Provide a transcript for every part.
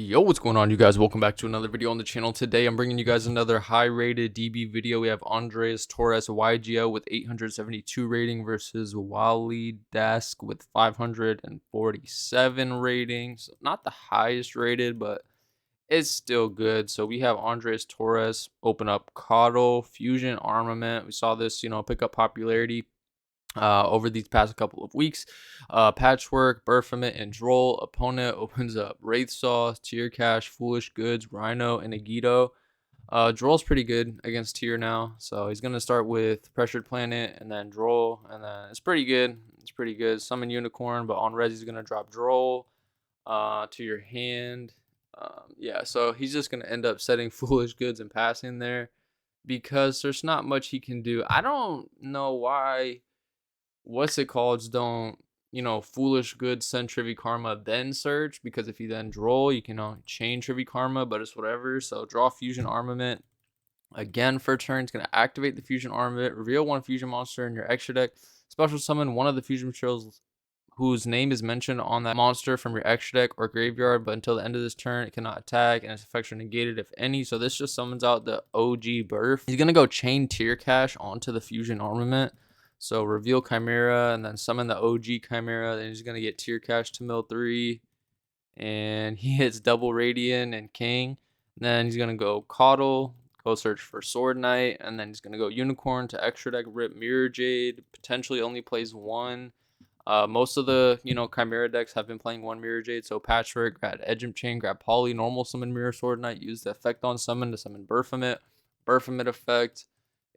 Yo, what's going on, you guys? Welcome back to another video on the channel. Today I'm bringing you guys another high rated DB video. We have Andres Torres YGO with 872 rating versus Wally Dask with 547 ratings. Not the highest rated, but it's still good. So we have Andres Torres open up Coddle Fusion Armament. We saw this pick up popularity over these past couple of weeks. Patchwork, Baphomet, and Droll. Opponent opens up Wraithsaw, Tier Cash, Foolish Goods, Rhino, and Agito. Droll's pretty good against Tier now, so he's gonna start with Pressured Planet and then Droll, and then it's pretty good. It's pretty good. Summon Unicorn, but on res he's gonna drop Droll to your hand. Yeah, so he's just gonna end up setting Foolish Goods and passing there because there's not much he can do. I don't know why what's it called don't foolish good send Trivi Karma then search, because if you then draw you can chain Trivi Karma, but it's whatever. So draw Fusion Armament again for turn. It's going to activate the Fusion Armament, reveal one fusion monster in your extra deck, special summon one of the fusion materials whose name is mentioned on that monster from your extra deck or graveyard, but until the end of this turn it cannot attack and its effects are negated if any. So this just summons out the OG Birth. He's going to go chain Tier Cash onto the Fusion Armament. So reveal Chimera and then summon the OG Chimera. Then he's going to get Tier Cash to mill 3. And he hits double Radiant and King. And then he's going to go Coddle, go search for Sword Knight. And then he's going to go Unicorn to extra deck, rip Mirror Jade. Potentially only plays one. Most of the Chimera decks have been playing one Mirror Jade. So Patchwork, grab Edgem Chain, grab Poly, normal summon Mirror Sword Knight, use the effect on summon to summon Baphomet. Baphomet effect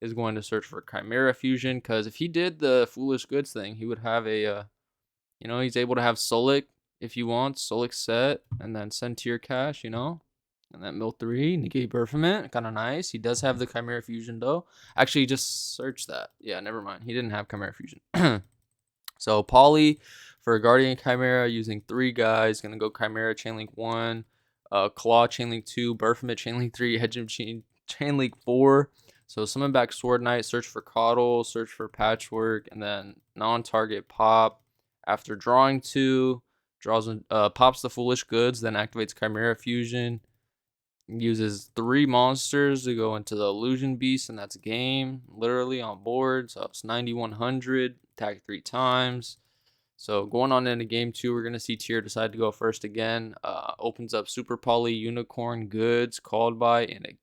is going to search for Chimera Fusion, because if he did the Foolish Goods thing, he would have a, he's able to have Solic if he wants, Solic set, and then send Tier Cash, and then mill 3, negate Baphomet, kind of nice. He does have the Chimera Fusion, though. Actually, just search that. Yeah, never mind. He didn't have Chimera Fusion. So, Poly for Guardian Chimera using 3 guys. Going to go Chimera Chainlink 1, Claw Chainlink 2, Baphomet Chainlink 3, Hedgehog Chainlink 4. So summon back Sword Knight, search for Coddle, search for Patchwork, and then non-target pop. After drawing 2, pops the Foolish Goods, then activates Chimera Fusion. Uses 3 monsters to go into the Illusion Beast, and that's game, literally on board. So it's 9100, attack 3 times. So going on into game 2, we're going to see Tier decide to go first again. Opens up Super Poly, Unicorn, Goods, Called By, and a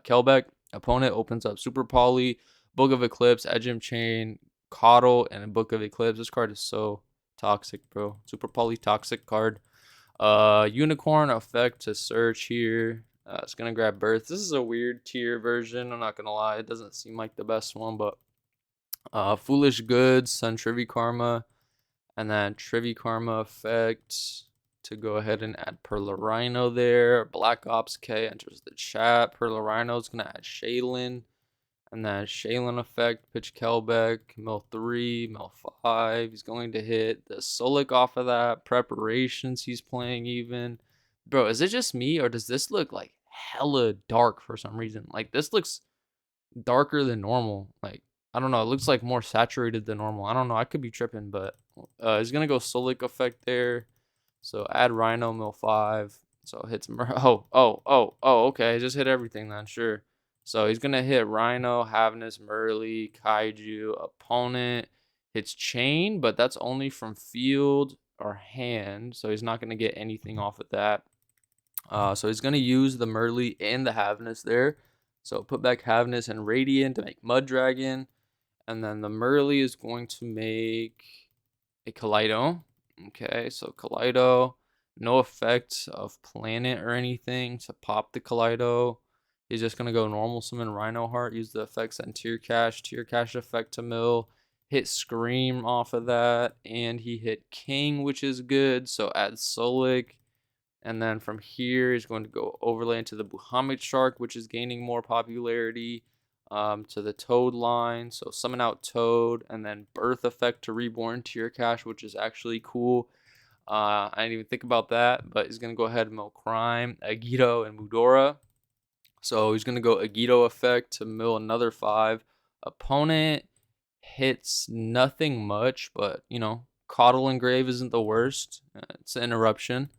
Kelbeck. Opponent opens up Super Poly, Book of Eclipse, Edgem Chain, Coddle, and a Book of Eclipse. This card is so toxic, bro. Super Poly toxic card. Unicorn effect to search here. It's gonna grab Birth. This is a weird Tier version. I'm not gonna lie, it doesn't seem like the best one, but Foolish Goods, send Trivi Karma, and then Trivi Karma effect to go ahead and add Perla Rhino there. Black Ops K enters the chat. Perla Rhino is going to add Shaylin. And then Shaylin effect, pitch Kelbeck, mill 3, mill 5. He's going to hit the Solic off of that. Preparations he's playing even. Bro, is it just me, or does this look like hella dark for some reason? Like, this looks darker than normal. Like, I don't know. It looks like more saturated than normal. I don't know. I could be tripping, but he's going to go Solic effect there. So add Rhino, mill 5. So it hits okay. Just hit everything then, sure. So he's gonna hit Rhino, Havnus, Murley, Kaiju. Opponent hits Chain, but that's only from field or hand, so he's not gonna get anything off of that. So he's gonna use the Murley and the Havnus there. So put back Havnus and Radiant to make Mud Dragon, and then the Murley is going to make a Kaleido. Okay, so Kaleido, no effect of planet or anything to pop the Kaleido. He's just going to go normal summon Rhino Heart, use the effects and Tier Cash effect to mill, hit Scream off of that, and he hit King, which is good. So add Solic, and then from here he's going to go overlay into the Bahamut Shark, which is gaining more popularity. To the Toad line, so summon out Toad, and then Birth effect to reborn Tier Cash, which is actually cool. I didn't even think about that, but he's gonna go ahead and mill Crime, Agito, and Mudora. So he's gonna go Agito effect to mill another 5. Opponent hits nothing much, but Coddle and Grave isn't the worst. It's an interruption.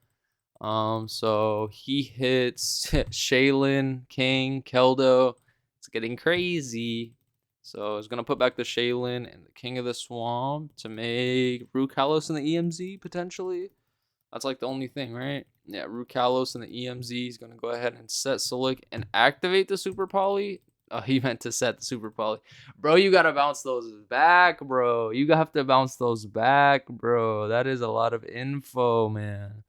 So he hits Shaylin, King, Keldo. It's getting crazy. So he's gonna put back the Shaylin and the King of the Swamp to make Rukalos and the EMZ potentially. That's like the only thing, right? Yeah, Rukalos and the EMZ is gonna go ahead and set Solik and activate the Super Poly. Oh, he meant to set the Super Poly. Bro, you gotta bounce those back, bro. You have to bounce those back, bro. That is a lot of info, man.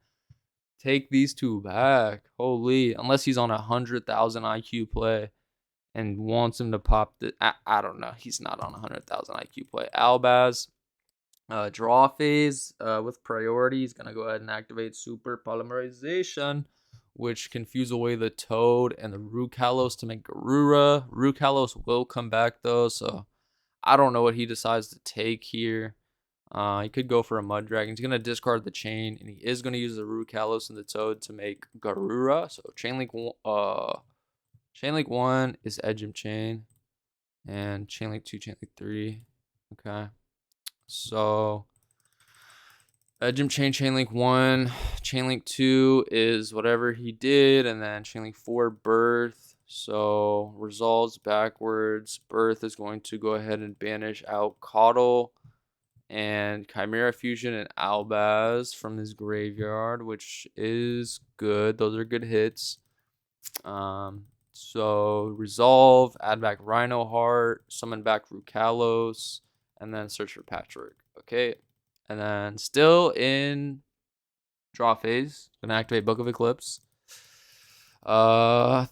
Take these two back. Holy. Unless he's on 100,000 IQ play and wants him to pop the. I don't know. He's not on 100,000 IQ play. Albaz, draw phase with priority. He's going to go ahead and activate super polymerization, which can fuse away the Toad and the Rukalos to make Garura. Rukalos will come back though, so I don't know what he decides to take here. He could go for a Mud Dragon. He's going to discard the Chain, and he is going to use the Rukalos and the Toad to make Garura. So Chain Link 1 is Edgem Chain, and Chain Link 2, Chain Link 3. Okay. So Edgem Chain, Chain Link 1. Chain Link 2 is whatever he did, and then Chain Link 4, Birth. So resolves backwards. Birth is going to go ahead and banish out Coddle and Chimera Fusion and Albaz from his graveyard, which is good. Those are good hits. So resolve, add back Rhino Heart, summon back Rukalos, and then search for Patchwork. Okay, and then still in draw phase, gonna activate Book of Eclipse.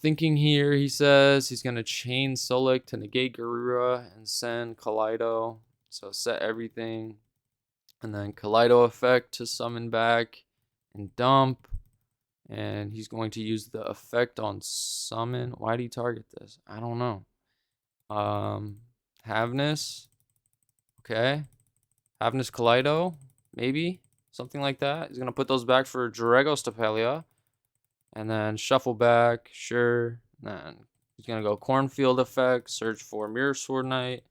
Thinking here, he says he's gonna chain Solik to negate Garura and send Kaleido. So set everything. And then Kaleido effect to summon back and dump. And he's going to use the effect on summon. Why do you target this? I don't know. Havness. Okay. Havness Kaleido. Maybe. Something like that. He's going to put those back for Dragos Stapelia. And then shuffle back. Sure. And then he's going to go Cornfield effect. Search for Mirror Sword Knight.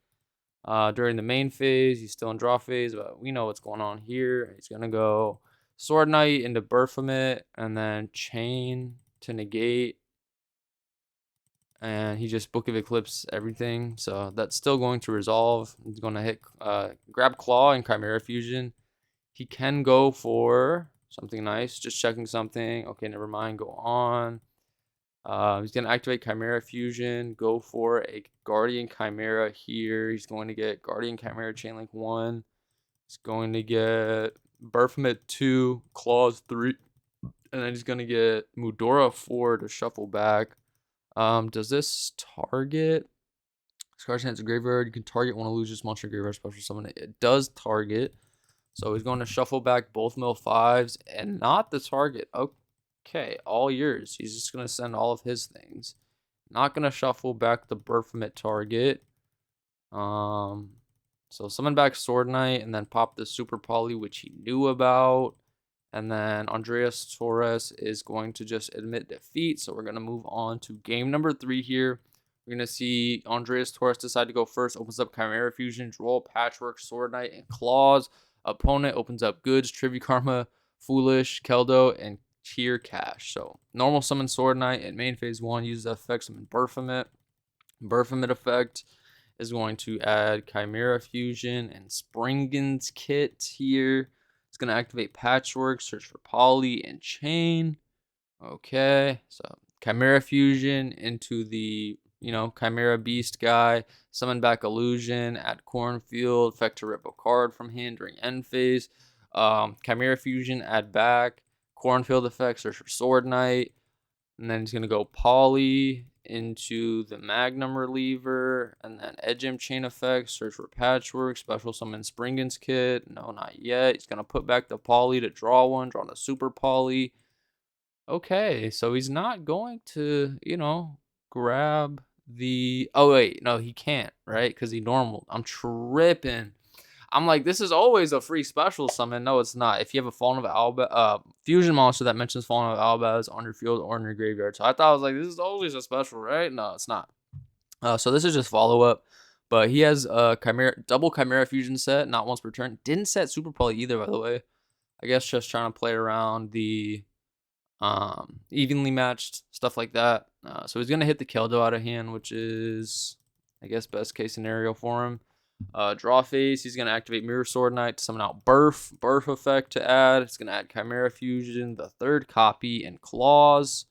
During the main phase, he's still in draw phase, but we know what's going on here. He's going to go Sword Knight into Baphomet, and then Chain to negate. And he just Book of Eclipse everything. So that's still going to resolve. He's going to hit grab Claw and Chimera Fusion. He can go for something nice. Just checking something. Okay, never mind. Go on. He's going to activate Chimera Fusion, go for a Guardian Chimera here. He's going to get Guardian Chimera Chainlink 1. He's going to get Baphomet 2, Claws 3. And then he's going to get Mudora 4 to shuffle back. Does this target? Scar Chance Graveyard. You can target one illusionist monster graveyard special summon. It does target. So he's going to shuffle back both mill 5s and not the target. Okay, all yours. He's just going to send all of his things. Not going to shuffle back the Baphomet target. So summon back Sword Knight and then pop the Super Poly, which he knew about. And then Andreas Torres is going to just admit defeat. So we're going to move on to game number 3 here. We're going to see Andreas Torres decide to go first. Opens up Chimera Fusion, Droll, Patchwork, Sword Knight, and Claws. Opponent opens up Goods, Trivia Karma, Foolish, Keldo, and Cheer Cash. So normal summon Sword Knight in main phase 1. Uses the effect summon Baphomet. Baphomet effect is going to add Chimera Fusion and Springen's Kit here. It's going to activate Patchwork, search for Poly, and Chain. Okay, so Chimera Fusion into the, Chimera Beast guy. Summon back Illusion, add Cornfield, effect to rip a card from hand during end phase. Chimera Fusion, add back. Cornfield effect, search for Sword Knight. And then he's going to go Poly into the Magnum Reliever. And then Edgem Chain effect, search for Patchwork, special summon Springen's Kit. No, not yet. He's going to put back the Poly to draw one, draw the Super Poly. Okay, so he's not going to, grab the... Oh, wait, no, he can't, right? Because he normal. I'm tripping. I'm like, this is always a free special summon. No, it's not. If you have a Fallen of Alba, fusion monster that mentions Fallen of Albaz on your field or in your graveyard. So I thought I was like, this is always a special, right? No, it's not. So this is just follow up. But he has a double Chimera Fusion set, not once per turn. Didn't set Super Poly either, by the way. I guess just trying to play around the evenly matched, stuff like that. So he's gonna hit the Keldo out of hand, which is, I guess, best case scenario for him. Draw phase, he's gonna activate Mirror Sword Knight to summon out Burf effect to add. It's gonna add Chimera Fusion, the third copy, and Claws.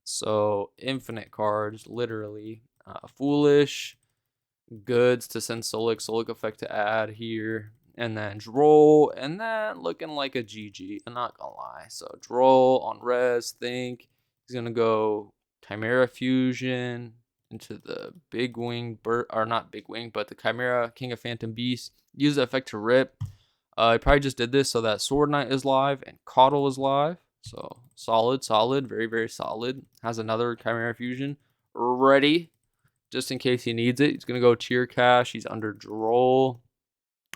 So infinite cards, literally. Foolish, Goods to send Solic effect to add here, and then Droll, and then looking like a GG. I'm not gonna lie. So Droll on res, think he's gonna go Chimera Fusion into the Big Wing or not Big Wing, but the Chimera King of Phantom Beast. Use the effect to rip. I probably just did this so that Sword Knight is live and Coddle is live. So solid, very solid. Has another Chimera Fusion ready just in case he needs it. He's gonna go Tier Cash. He's under Droll.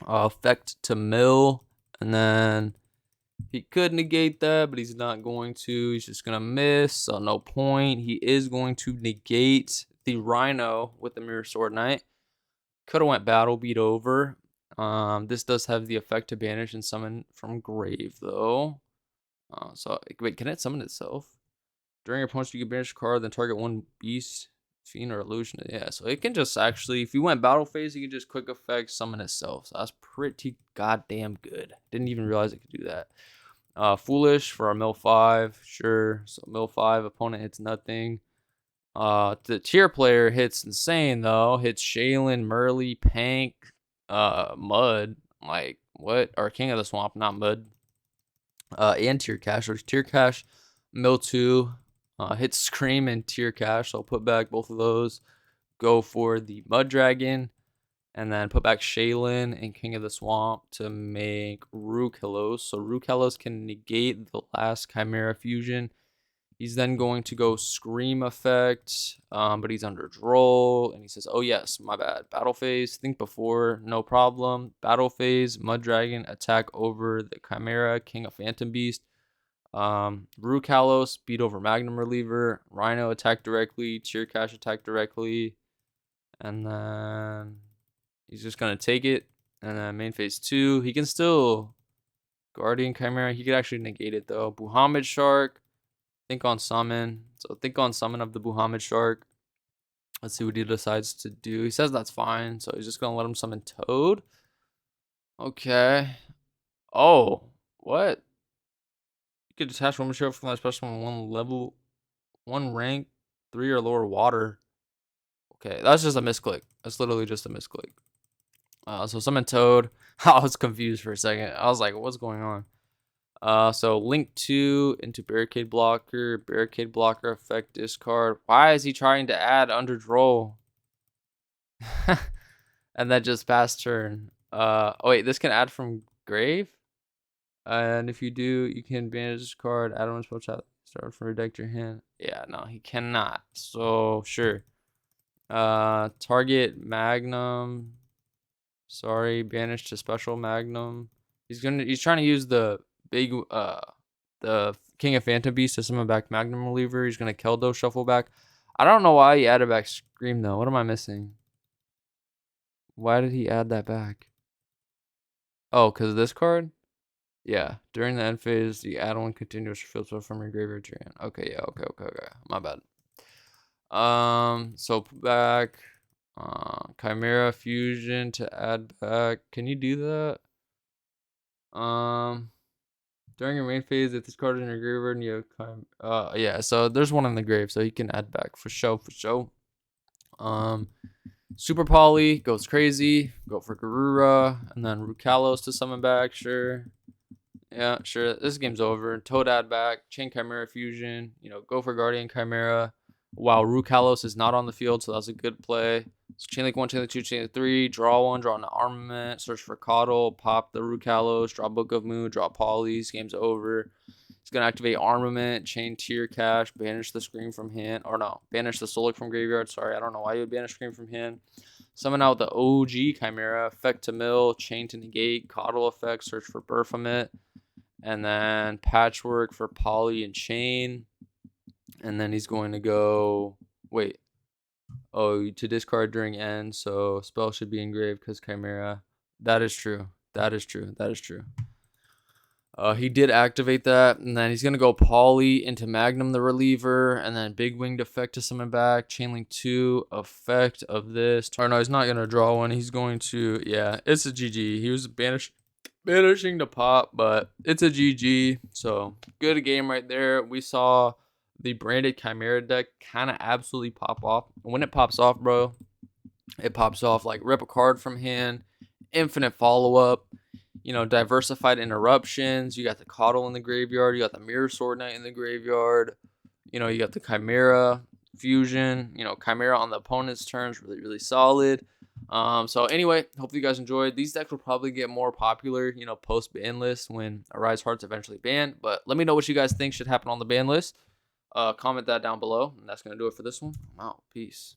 Effect to mill, and then he could negate that, but he's not going to. He's just gonna miss, so no point. He is going to negate the Rhino with the Mirror Sword Knight. Could have went Battle Beat over. This does have the effect to banish and summon from grave though. So wait, can it summon itself? During your punch, you can banish a card, then target one beast, fiend, or illusion. Yeah, so it can just actually, if you went battle phase, you can just quick effect summon itself. So that's pretty goddamn good. Didn't even realize it could do that. Foolish for our mill 5, sure. So mill 5, opponent hits nothing. The tier player hits insane though. Hits Shaylin, Murley, Pank, Mud. Like what? Or King of the Swamp, not Mud. And Tier Cash. Or Tier Cash, mill 2. Hit Scream and Tier Cash. So I'll put back both of those. Go for the Mud Dragon. And then put back Shaylin and King of the Swamp to make Rukelos. So Rukelos can negate the last Chimera Fusion. He's then going to go Scream effect, but he's under Droll. And he says, oh yes, my bad. Battle phase, think before, no problem. Battle phase, Mud Dragon, attack over the Chimera, King of Phantom Beast. Rukalos beat over Magnum Reliever. Rhino attack directly. Tier Cash attack directly. And then he's just going to take it. And then main phase 2. He can still Guardian Chimera. He could actually negate it though. Buhamid Shark. Think on summon. So think on summon of the Buhamid Shark. Let's see what he decides to do. He says that's fine. So he's just going to let him summon Toad. Okay. Oh, what? You could detach one material from that special on one level, one rank, 3 or lower water. Okay, that's just a misclick. That's literally just a misclick. So summon Toad. I was confused for a second. I was like, what's going on? So link 2 into Barricade Blocker effect discard. Why is he trying to add under Droll? And then just pass turn. Oh wait, this can add from grave? And if you do, you can banish this card, add one spell chat, start from your deck to your hand. Yeah, no, he cannot. So sure. Target Magnum. Sorry, banish to special Magnum. He's trying to use the big the King of Phantom Beast to summon back Magnum Reliever. He's gonna Keldo shuffle back. I don't know why he added back Scream though. What am I missing? Why did he add that back? Oh, because of this card? Yeah. During the end phase, the add one continuous field spell from your graveyard to your hand. Okay, yeah, okay. My bad. So put back Chimera Fusion to add back. Can you do that? During your main phase, if this card is in your graveyard and you have yeah, so there's one in the grave, so you can add back for show. Super Poly goes crazy. Go for Garura, and then Rukalos to summon back. Sure. Yeah, sure. This game's over. Toad add back. Chain Chimera Fusion. Go for Guardian Chimera. Wow, Rukalos is not on the field, so that's a good play. So Chain Link 1, Chain Link 2, Chain Link 3. Draw 1, draw an armament. Search for Coddle. Pop the Rukalos. Draw Book of Moon. Draw Polys. Game's over. It's going to activate Armament. Chain Tier Cash. Banish the Scream from hand. Or no, banish the Solic from graveyard. Sorry, I don't know why you would banish Scream from hand. Summon out the OG Chimera. Effect to mill. Chain to negate. Coddle effect. Search for Baphomet. And then Patchwork for Poly and Chain. And then he's going to go... Wait. Oh, to discard during end. So spell should be engraved because Chimera. That is true. He did activate that, and then he's gonna go Poly into Magnum the reliever, and then Big Winged effect to summon back, Chainlink 2 effect of this. Or no, he's not gonna draw one. He's going to, yeah, it's a GG. He was banishing the pop, but it's a GG. So good game right there. We saw the branded Chimera deck kind of absolutely pop off. When it pops off, bro, it pops off like rip a card from hand, infinite follow up, diversified interruptions. You got the Coddle in the graveyard. You got the Mirror Sword Knight in the graveyard. You got the Chimera fusion. Chimera on the opponent's turns, really, really solid. So anyway, hopefully you guys enjoyed. These decks will probably get more popular, post ban list when Arise Heart's eventually banned. But let me know what you guys think should happen on the ban list. Comment that down below. And that's gonna do it for this one. I'm out. Peace.